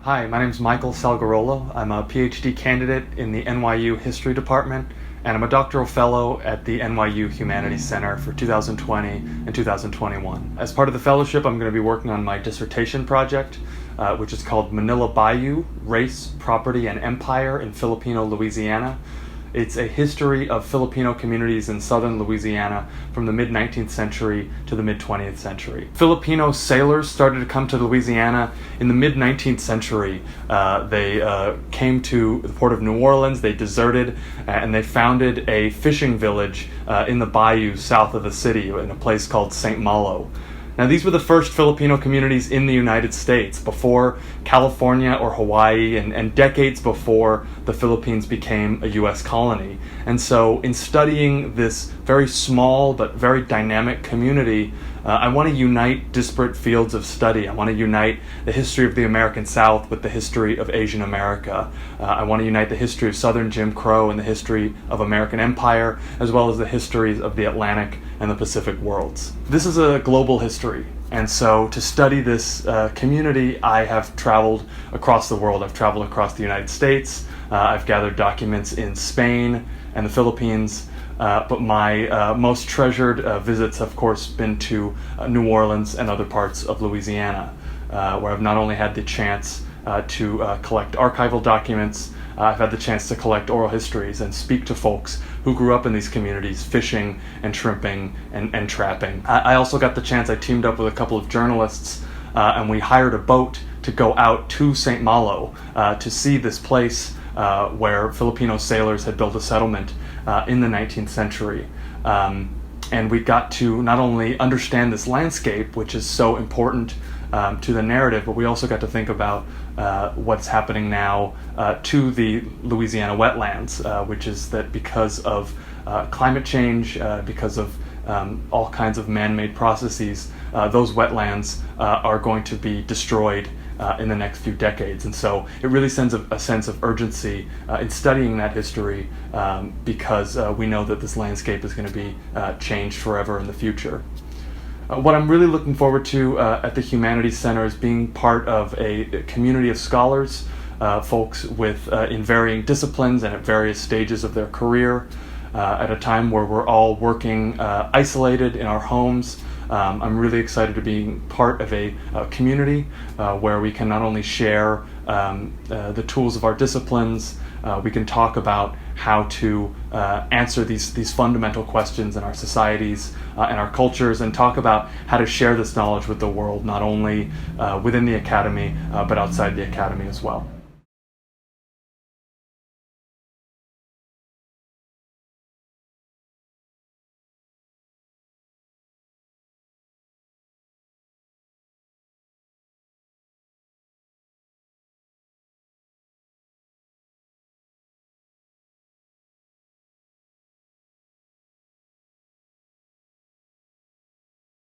Hi, my name is Michael Salgarolo. I'm a PhD candidate in the NYU History Department, and I'm a doctoral fellow at the NYU Humanities Center for 2020 and 2021. As part of the fellowship, I'm going to be working on my dissertation project, which is called Manila Bayou, Race, Property, and Empire in Filipino Louisiana. It's a history of Filipino communities in southern Louisiana from the mid-19th century to the mid-20th century. Filipino sailors started to come to Louisiana in the mid-19th century. They came to the port of New Orleans, they deserted, and they founded a fishing village in the bayou south of the city in a place called St. Malo. Now, these were the first Filipino communities in the United States before California or Hawaii and decades before the Philippines became a U.S. colony. And so in studying this very small but very dynamic community, I want to unite disparate fields of study. I want to unite the history of the American South with the history of Asian America. I want to unite the history of Southern Jim Crow and the history of American Empire, as well as the histories of the Atlantic and the Pacific worlds. This is a global history, and so to study this community, I have traveled across the world. I've traveled across the United States. I've gathered documents in Spain and the Philippines. But my most treasured visits have, of course, been to New Orleans and other parts of Louisiana, where I've not only had the chance to collect archival documents, I've had the chance to collect oral histories and speak to folks who grew up in these communities fishing and shrimping and trapping. I also got the chance, I teamed up with a couple of journalists and we hired a boat to go out to St. Malo to see this place where Filipino sailors had built a settlement in the 19th century. And we got to not only understand this landscape, which is so important to the narrative, but we also got to think about what's happening now to the Louisiana wetlands, which is that because of climate change, because of all kinds of man-made processes, those wetlands are going to be destroyed in the next few decades. And so it really sends a sense of urgency in studying that history because we know that this landscape is going to be changed forever in the future. What I'm really looking forward to at the Humanities Center is being part of a community of scholars, folks in varying disciplines and at various stages of their career, at a time where we're all working isolated in our homes. I'm really excited to be part of a community where we can not only share the tools of our disciplines, we can talk about how to answer these fundamental questions in our societies and our cultures, and talk about how to share this knowledge with the world, not only within the academy, but outside the academy as well.